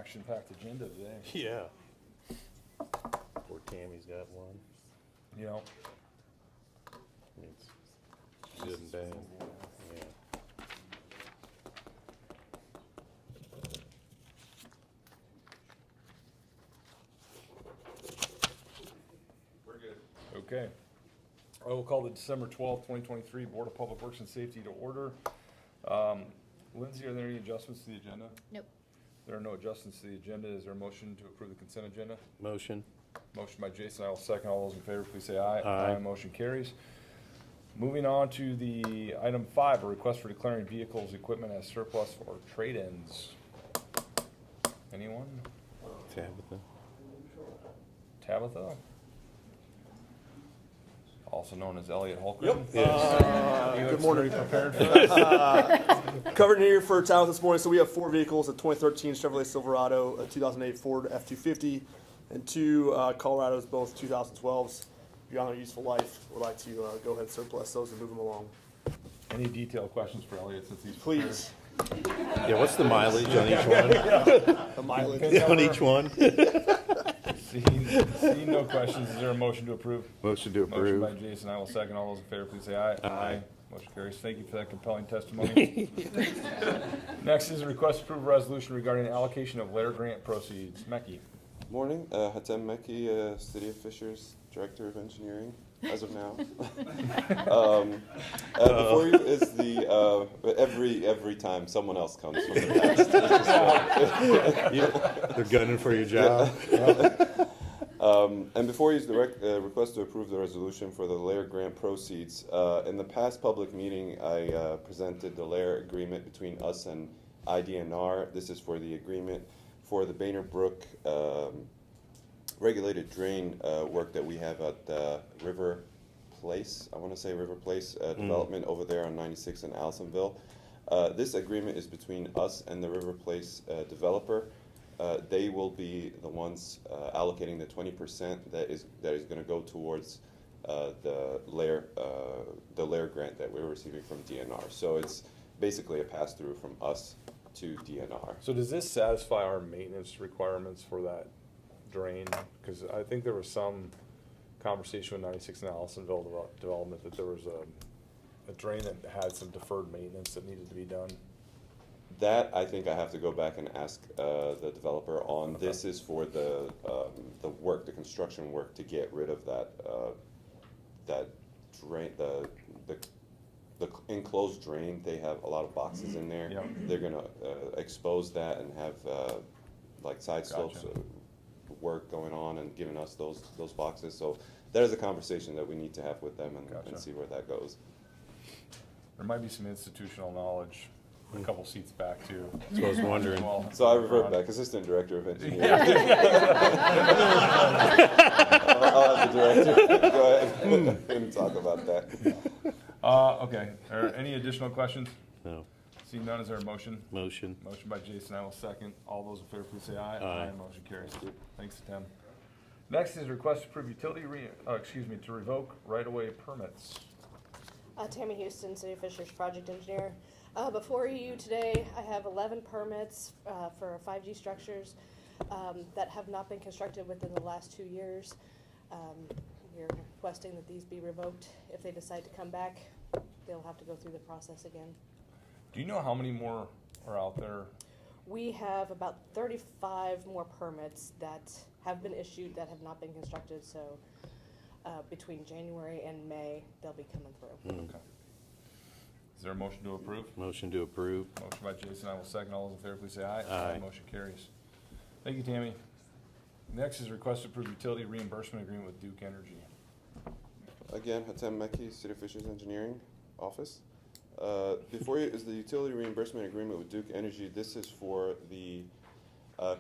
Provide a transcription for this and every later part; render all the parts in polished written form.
action-packed agenda today. Yeah. Poor Tammy's got one. You know, It's good and bad. Yeah. we're good. Okay. I will call the December 12th, 2023 Board of Public Works and Safety to order. Lindsay, are there any adjustments to the agenda? Nope. There are no adjustments to the agenda. Is there a motion to approve the consent agenda? Motion. Motion by Jason, I will second. All those in favor, please say aye. Aye. Motion carries. Moving on to the item 5, a request for declaring vehicles, equipment as surplus or trade-ins. Anyone? Tabitha. Tabitha? Also known as Elliot Holcomb. Yes. Good morning. Prepared for this? Covered in here for town this morning. So we have 4 vehicles: a 2013 Chevrolet Silverado, a 2008 Ford F-250, and 2 Colorados, both 2012s. Beyond their useful life, we'd like to go ahead and surplus those and move them along. Any detailed questions for Elliot since he's Please. Yeah, what's the mileage on each one? The mileage. On each one? Seeing no questions, is there a motion to approve? Motion to Motion approve. by Jason, I will second. All those in favor, please say aye. Aye. Motion carries. Thank you for that compelling testimony. Next is a request to approve a resolution regarding allocation of layer grant proceeds. Mekhi. Morning, Hatem Mekhi, City of Fishers, Director of Engineering, as of now. Before you is the, every time someone else comes from the past. They're gunning for your job. And before you is the request to approve the resolution for the layer grant proceeds. In the past public meeting, I presented the layer agreement between us and IDNR. This is for the agreement for the Boehner Brook regulated drain work that we have at River Place. I want to say River Place development over there on 96 in Allisonville. This agreement is between us and the River Place developer. They will be the ones allocating the 20% that is going to go towards the layer grant that we're receiving from DNR. So it's basically a pass through from us to DNR. So does this satisfy our maintenance requirements for that drain? Because I think there was some conversation with 96 and Allisonville development that there was a drain that had some deferred maintenance that needed to be done. That I think I have to go back and ask the developer on. Okay. This is for the work, the construction work to get rid of that that drain, the enclosed drain. They have a lot of boxes in there. Yep. They're gonna expose that and have like side slopes work going on and giving us those boxes. So that is a conversation that we need to have with them and see where that goes. There might be some institutional knowledge a couple seats back too. That's what I was wondering. So I revert back, Assistant Director of Engineering. I'll have the director go ahead and talk about that. Okay. Are any additional questions? No. Seeing none, is there a motion? Motion. Motion by Jason, I will second. All those in favor, please say aye. Aye. Motion carries. Thanks, Tim. Next is request to approve utility to revoke right-of-way permits. Tammy Houston, City of Fishers Project Engineer. Before you today, I have 11 permits for 5G structures that have not been constructed within the last 2 years. We're requesting that these be revoked. If they decide to come back, they'll have to go through the process again. Do you know how many more are out there? We have about 35 more permits that have been issued that have not been constructed, so between January and May, they'll be coming through. Okay. Is there a motion to approve? Motion to approve. Motion by Jason, I will second. All those in favor, please say aye. Aye. Motion carries. Thank you, Tammy. Next is request to approve utility reimbursement agreement with Duke Energy. Again, Hatem Mekhi, City of Fishers Engineering Office. Before you is the utility reimbursement agreement with Duke Energy. This is for the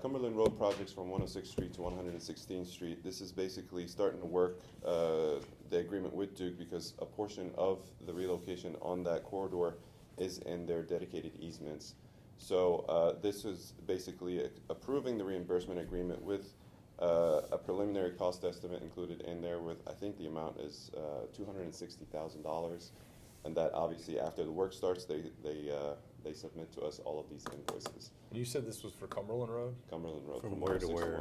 Cumberland Road projects from 106th Street to 116th Street. This is basically starting to work the agreement with Duke because a portion of the relocation on that corridor is in their dedicated easements. So this is basically approving the reimbursement agreement with a preliminary cost estimate included in there with, I think the amount is $260,000. And that obviously after the work starts, they they submit to us all of these invoices. You said this was for Cumberland Road, Cumberland Road, From from where to 106 where?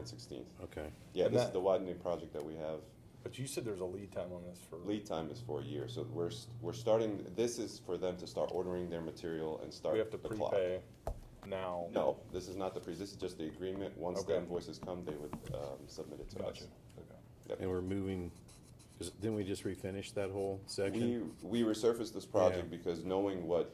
116th. Okay. Yeah, And this is that- the widening project that we have. but you said there's a lead time on this for. Lead time is for a year, so we're starting, this is for them to start ordering their material and start We have to the clock. prepay now. No, this is not the this is just the agreement. Once the Okay. invoices come, they would submit it to Gotcha. us. Okay. Yep. And we're moving, didn't we just refinish that whole section? We resurfaced this project Yeah. because knowing what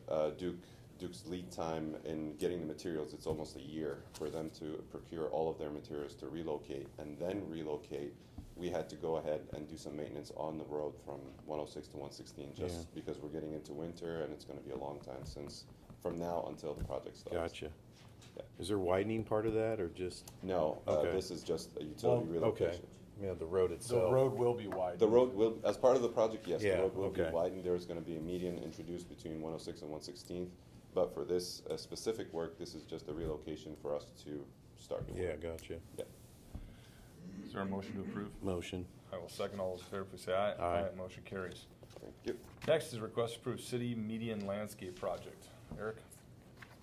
Duke's lead time in getting the materials, it's almost a year for them to procure all of their materials to relocate and then relocate. We had to go ahead and do some maintenance on the road from 106 to 116 just Yeah. because we're getting into winter and it's going to be a long time since from now until the project starts. Gotcha. Yeah. Is there widening part of that, or just? No, Okay. this is just a utility Well, Okay. relocation. Yeah, the road The itself. road will be wide. The road will, as part of the project, yes, the Yeah, road will be okay. widened. There is gonna be a median introduced between 106 and 116th. But for this specific work, this is just a relocation for us to start the Yeah, work. gotcha. Yeah. Is there a motion to approve? Motion. I will second. All those in favor, please say aye. Aye. Motion carries. Thank you. Next is request to approve city median landscape project. Eric?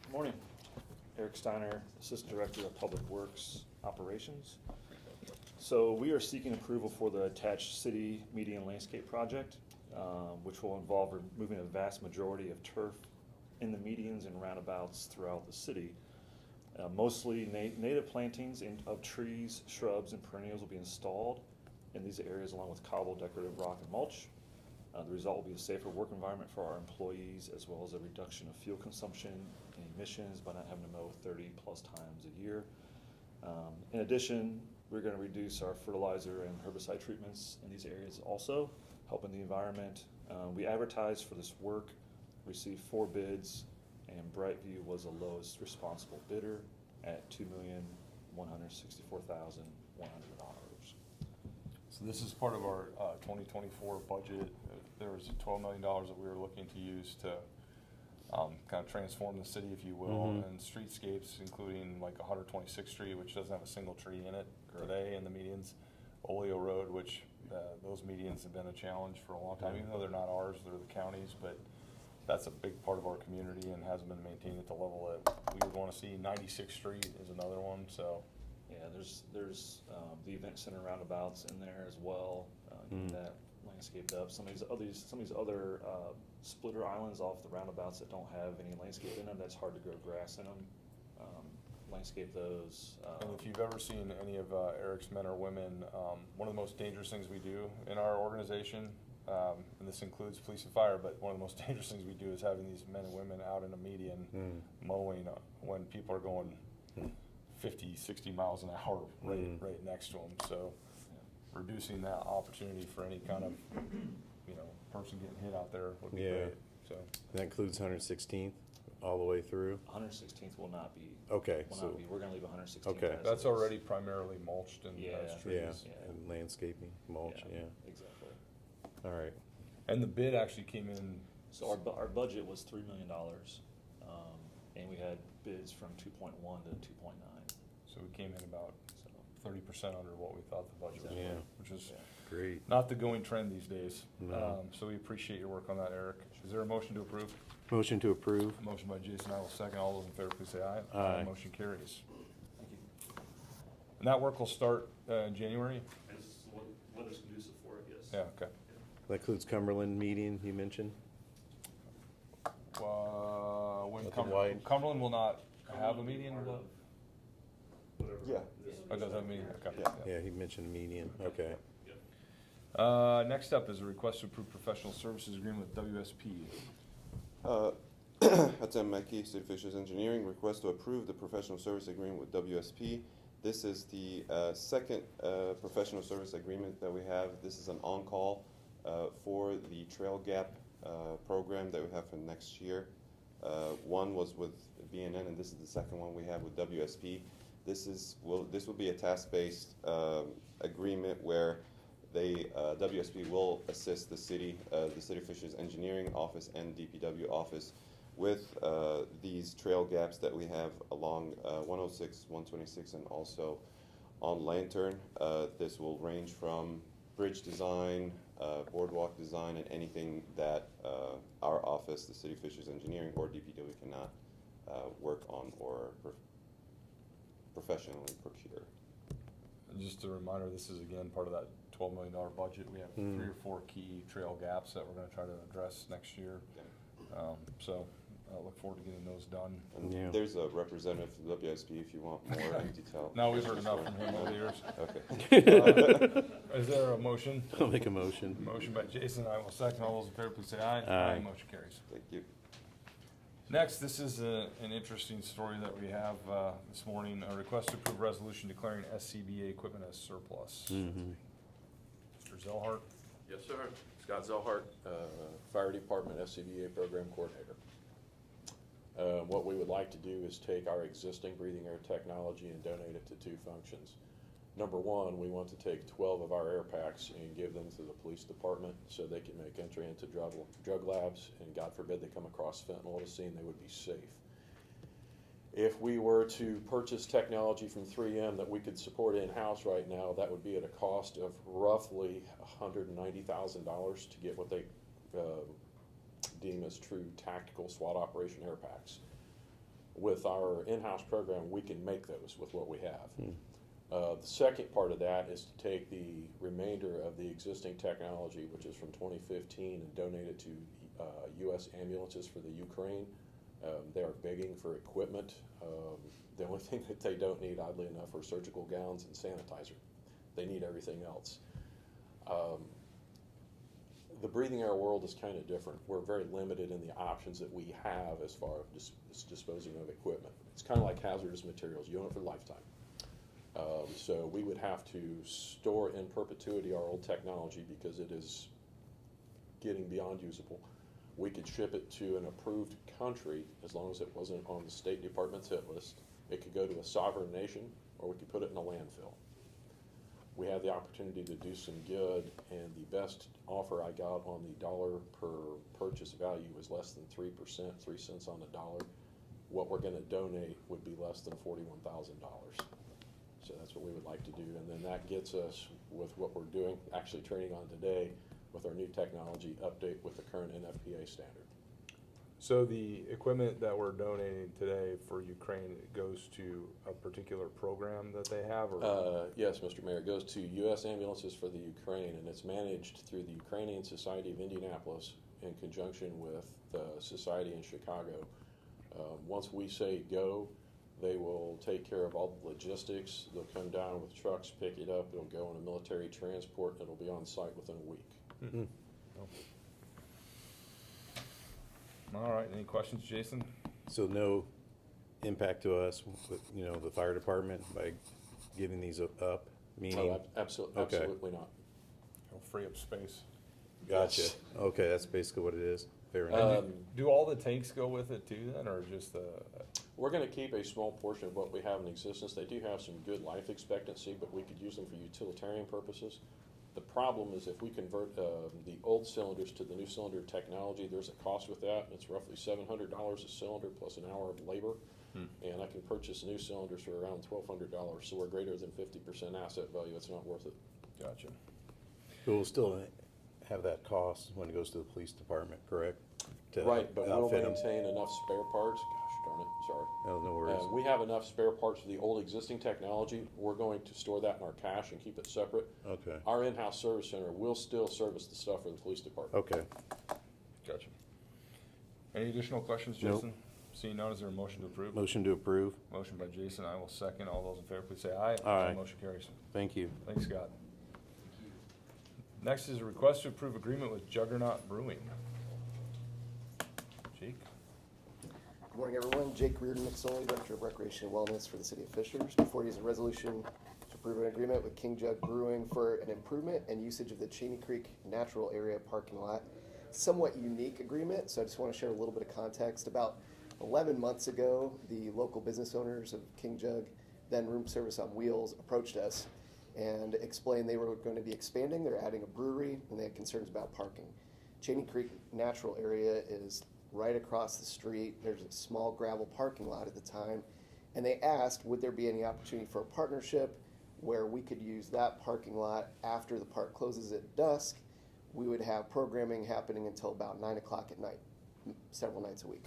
Good morning. Eric Steiner, Assistant Director of Public Works Operations. So we are seeking approval for the attached city median landscape project, which will involve removing a vast majority of turf in the medians and roundabouts throughout the city. Mostly native plantings of trees, shrubs, and perennials will be installed in these areas along with cobble, decorative rock, and mulch. The result will be a safer work environment for our employees, as well as a reduction of fuel consumption and emissions by not having to mow 30+ times a year. In addition, we're going to reduce our fertilizer and herbicide treatments in these areas also, helping the environment. We advertised for this work, received 4 bids, and Brightview was the lowest responsible bidder at $2,164,100. So this is part of our 2024 budget. There was $12 million that we were looking to use to kind of transform the city, if you will, Mhm. and streetscapes, including like 126th Street, which doesn't have a single tree in it today, and the medians, Oleo Road, which those medians have been a challenge for a long time, even though they're not ours, they're the county's, but that's a big part of our community and hasn't been maintained at the level that we would want to see. 96th Street is another one, so. Yeah, there's the event center roundabouts in there as well, getting that landscaped up. Some of these other splitter islands off the roundabouts that don't have any landscape in them, that's hard to grow grass in them. Landscape those. And if you've ever seen any of Eric's men or women, one of the most dangerous things we do in our organization, and this includes police and fire, but one of the most dangerous things we do is having these men and women out in a median mowing when people are going 50, 60 miles an hour right next to them. So reducing that opportunity for any kind of, person getting hit out there would be Yeah. great. So That includes 116th all the way through? 116th will not be. Okay, Will so, not be. We're gonna leave 116th. Okay. as that's is. already primarily mulched and Yeah. has trees. yeah, and landscaping, mulch, yeah. Exactly. All right. And the bid actually came in. So our budget was $3 million, and we had bids from 2.1 to 2.9. So we came in about So 30% under what we thought the budget was, Yeah. which is yeah. Great. not the going trend these days. No. So we appreciate your work on that, Eric. Is there a motion to approve? Motion to approve? Motion by Jason, I will second. All those in favor, please say aye. Aye. Motion carries. Thank you. And that work will start in January? As weather's conducive for it, yes. Yeah, okay. That includes Cumberland median, you mentioned? When With the wide- Cumberland will not have a median? Whatever. Yeah. Oh, does that mean, okay. Yeah. Yeah, he mentioned median, okay. Next up is a request to approve professional services agreement with WSP. Hatem Mekki, City Fishers Engineering, request to approve the professional service agreement with WSP. This is the second professional service agreement that we have. This is an on-call for the Trail Gap program that we have for next year. One was with BNN, and this is the second one we have with WSP. This will be a task-based agreement where WSP will assist the City Fishers Engineering Office and DPW Office with these trail gaps that we have along 106, 126, and also on Lantern. This will range from bridge design, boardwalk design, and anything that our office, the City Fishers Engineering or DPW, cannot work on or professionally procure. And just a reminder, this is again part of that $12 million budget. We have 3 or 4 key trail gaps that we're gonna try to address next year. So I look forward to getting those done. And Yeah. there's a representative from WSB if you want more in detail. No, we've heard enough from him over the years. Okay. Is there a motion? I'll make a motion. Motion by Jason, I will second. All those in favor, please say aye. Aye. Motion carries. Thank you. Next, this is an interesting story that we have this morning. A request to approve resolution declaring SCBA equipment as surplus. Mm-hmm. Mr. Zellhart. Yes, sir. Scott Zellhart, Fire Department SCBA Program Coordinator. What we would like to do is take our existing breathing air technology and donate it to 2 functions. Number one, we want to take 12 of our air packs and give them to the police department so they can make entry into drug labs, and God forbid they come across fentanyl at a scene, they would be safe. If we were to purchase technology from 3M that we could support in-house right now, that would be at a cost of roughly $190,000 to get what they deem as true tactical SWAT operation air packs. With our in-house program, we can make those with what we have. The second part of that is to take the remainder of the existing technology, which is from 2015, and donate it to U.S. ambulances for the Ukraine. They are begging for equipment. The only thing that they don't need, oddly enough, are surgical gowns and sanitizer. They need everything else. The breathing air world is kind of different. We're very limited in the options that we have as far as disposing of equipment. It's kind of like hazardous materials. You own it for a lifetime. So we would have to store in perpetuity our old technology because it is getting beyond usable. We could ship it to an approved country as long as it wasn't on the State Department's hit list. It could go to a sovereign nation, or we could put it in a landfill. We had the opportunity to do some good, and the best offer I got on the dollar per purchase value was less than 3%, 3 cents on the dollar. What we're gonna donate would be less than $41,000. So that's what we would like to do, and then that gets us with what we're doing, actually training on today, with our new technology update with the current NFPA standard. So the equipment that we're donating today for Ukraine, it goes to a particular program that they have, or? Yes, Mr. Mayor, it goes to U.S. Ambulances for the Ukraine, and it's managed through the Ukrainian Society of Indianapolis in conjunction with the Society in Chicago. Once we say go, they will take care of all the logistics. They'll come down with trucks, pick it up, it'll go on a military transport, and it'll be on site within a week. Mm-hmm. All right, any questions, Jason? So no impact to us, with, the fire department by giving these up, meaning? Oh, absolutely, Okay. absolutely not. It'll free up space. Gotcha. Yes. Okay, that's basically what it is. Fair And enough. do all the tanks go with it too then, or just the? We're going to keep a small portion of what we have in existence. They do have some good life expectancy, but we could use them for utilitarian purposes. The problem is if we convert the old cylinders to the new cylinder technology, there's a cost with that. It's roughly $700 a cylinder plus an hour of labor. And I can purchase new cylinders for around $1,200. So we're greater than 50% asset value. It's not worth it. Gotcha. But we'll still have that cost when it goes to the police department, correct? To Right, but we'll outfit 'em? maintain enough spare parts. Gosh darn it, sorry. No, no worries. We have enough spare parts for the old existing technology. We're going to store that in our cache and keep it separate. Okay, Our in-house service center will still service the stuff for the police department. okay. Gotcha. Any additional questions, Nope. Jason? Seeing none, is there a motion to approve? Motion to approve. Motion by Jason, I will second. All those in favor, please say aye. Aye. Motion carries. Thank you. Thanks, Scott. Next is a request to approve agreement with Juggernaut Brewing. Jake? Good morning, everyone. Jake Reardon McSorley, Director of Recreation and Wellness for the City of Fishers. Before you is a resolution to approve an agreement with King Jug Brewing for an improvement and usage of the Cheney Creek Natural Area parking lot. Somewhat unique agreement, so I just want to share a little bit of context. About 11 months ago, the local business owners of King Jug, then Room Service on Wheels, approached us and explained they were going to be expanding. They're adding a brewery, and they had concerns about parking. Cheney Creek Natural Area is right across the street. There's a small gravel parking lot at the time, and they asked, would there be any opportunity for a partnership where we could use that parking lot after the park closes at dusk? We would have programming happening until about 9 o'clock at night, several nights a week.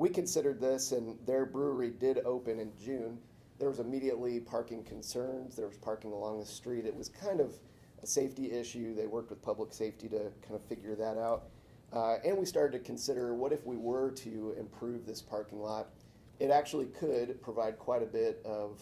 we considered this, and their brewery did open in June. There was immediately parking concerns. There was parking along the street. It was kind of a safety issue. They worked with public safety to kind of figure that out. And we started to consider, what if we were to improve this parking lot? It actually could provide quite a bit of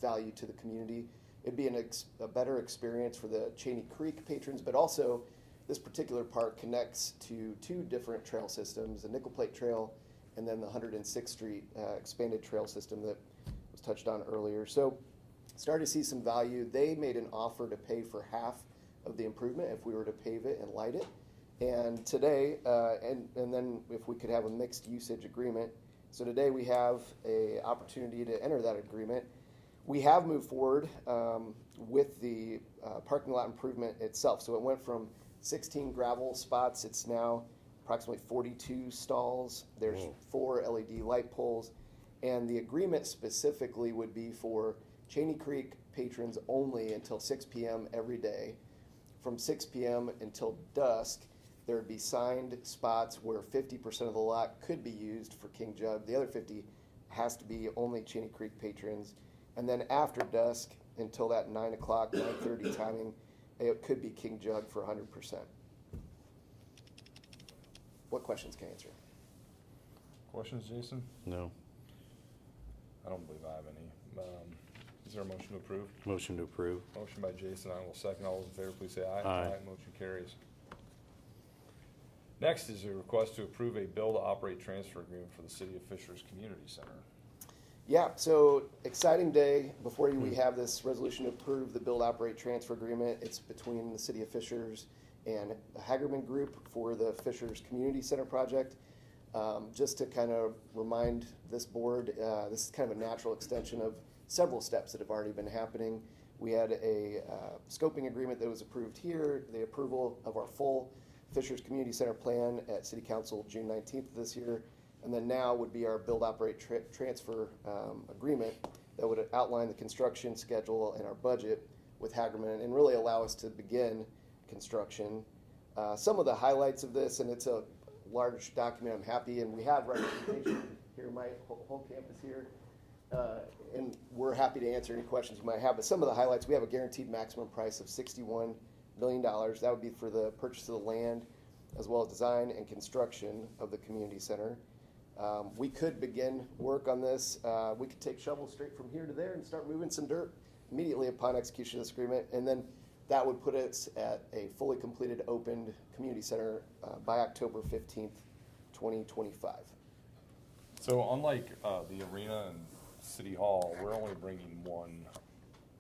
value to the community. It'd be a better experience for the Cheney Creek patrons, but also this particular park connects to two different trail systems, the Nickel Plate Trail and then the 106th Street expanded trail system that was touched on earlier. So started to see some value. They made an offer to pay for half of the improvement if we were to pave it and light it. And today, and then if we could have a mixed usage agreement. So today we have a opportunity to enter that agreement. We have moved forward with the parking lot improvement itself. So it went from 16 gravel spots. It's now approximately 42 stalls. There's 4 LED light poles. And the agreement specifically would be for Cheney Creek patrons only until 6 p.m. every day. From 6 p.m. until dusk, there would be signed spots where 50% of the lot could be used for King Jug. The other 50 has to be only Cheney Creek patrons. And then after dusk, until that 9 o'clock, 9:30 timing, it could be King Jug for 100%. What questions can I answer? Questions, Jason? No. I don't believe I have any. Is there a motion to approve? Motion to approve. Motion by Jason, I will second. All those in favor, please say aye. Aye. Motion carries. Next is a request to approve a build-to-operate transfer agreement for the City of Fishers Community Center. Yeah, so exciting day. Before you, we have this resolution to approve the build, operate, transfer agreement. It's between the City of Fishers and the Hagerman Group for the Fishers Community Center project. Just to kind of remind this board, this is kind of a natural extension of several steps that have already been happening. We had a scoping agreement that was approved here, the approval of our full Fishers Community Center plan at City Council June 19th of this year. And then now would be our build, operate, transfer agreement that would outline the construction schedule and our budget with Hagerman and really allow us to begin construction. Some of the highlights of this, and it's a large document, I'm happy, and we have representation here, my whole campus here, and we're happy to answer any questions you might have. But some of the highlights, we have a guaranteed maximum price of $61 million. That would be for the purchase of the land as well as design and construction of the community center. We could begin work on this. We could take shovels straight from here to there and start moving some dirt immediately upon execution of this agreement. And then that would put us at a fully completed, opened community center by October 15th, 2025. So unlike the arena and City Hall, we're only bringing one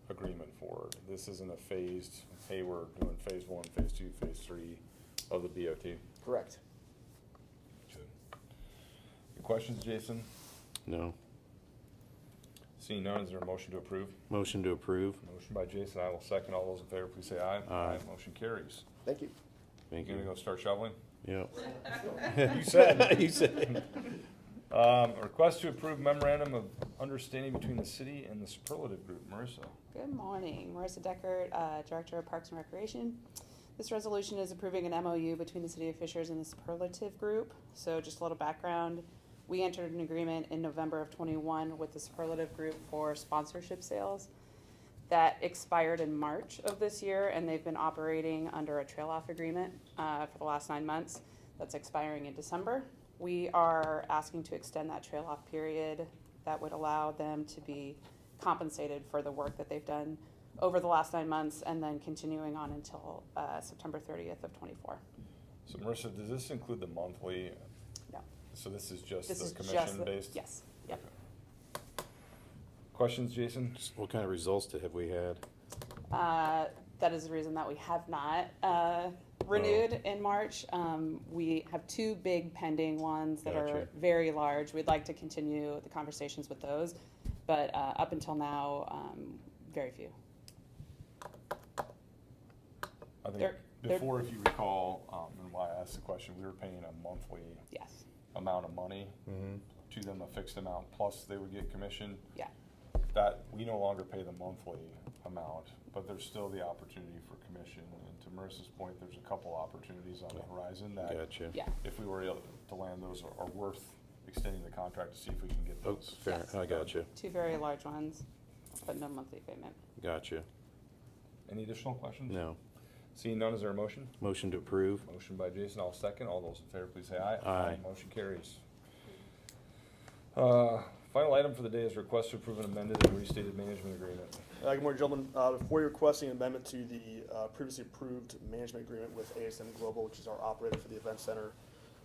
agreement forward. This isn't a phased, hey, we're doing phase 1, phase 2, phase 3 of the BOT. Correct. Any questions, Jason? No. Seeing none, is there a motion to approve? Motion to approve. Motion by Jason, I will second. All those in favor, please say aye. Aye. Motion carries. Thank you. Thank You you. gonna go start shoveling? Yep. You said. You said. A request to approve memorandum of understanding between the city and the Superlative Group. Marissa. Good morning, Marissa Deckert, Director of Parks and Recreation. This resolution is approving an MOU between the City of Fishers and the Superlative Group. So just a little background, we entered an agreement in November of 21 with the Superlative Group for sponsorship sales. That expired in March of this year, and they've been operating under a trail-off agreement for the last 9 months. That's expiring in December. We are asking to extend that trail-off period. That would allow them to be compensated for the work that they've done over the last 9 months, and then continuing on until September 30th of 24. So Marissa, does this include the monthly? No. So this is just This the is commission just based? Yes. Yep. Questions, Jason? What kind of results have we had? That is the reason that we have not renewed in March. We have 2 big pending ones that are Gotcha. very large. We'd like to continue the conversations with those, but up until now, very few. I think They're- before, if you recall, and why I asked the question, we were paying a monthly Yes. amount of money Mm-hmm. to them, a fixed amount, plus they would get commission. Yeah. That, we no longer pay the monthly amount, but there's still the opportunity for commission. And to Marissa's point, there's a couple opportunities on the horizon that Gotcha. Yeah. if we were able to land those are worth extending the contract to see if we can get Oh, those. fair, Yes. I got you, Two very large ones, but no monthly payment. got you. Any additional questions? No. Seeing none, is there a motion? Motion to approve. Motion by Jason, I'll second. All those in favor, please say aye. Aye. Motion carries. Final item for the day is request to approve an amended and restated management agreement. Good morning, gentlemen. Before you're requesting an amendment to the previously approved management agreement with ASM Global, which is our operator for the event center.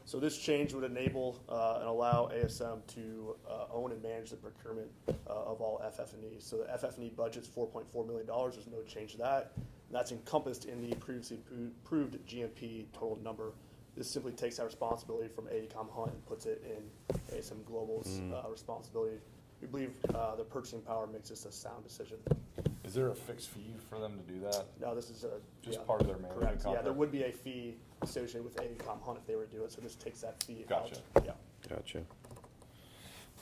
So this change would enable and allow ASM to own and manage the procurement of all FF&E. So the FF&E budget's $4.4 million. There's no change to that. And that's encompassed in the previously approved GMP total number. This simply takes that responsibility from AECOM Hunt and puts it in ASM Global's responsibility. We believe the purchasing power makes this a sound decision. Is there a fixed fee for them to do that? No, this is Just part of their management correct. Yeah, contract? there would be a fee associated with AECOM Hunt if they were to do it, so this takes that fee Gotcha. out. Yeah. Got you.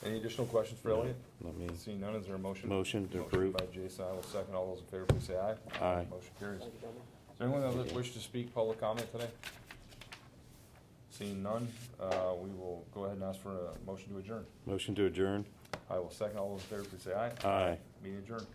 Any additional questions for Elliot? Not me. Seeing none, is there a motion? Motion to approve. Motion by Jason, I will second. All those in favor, please say aye. Aye. Motion carries. Thank you, gentlemen. Is there anyone that wish to speak public comment today? Seeing none, we will go ahead and ask for a motion to adjourn. Motion to adjourn. I will second. All those in favor, please say aye. Aye. Meeting adjourned.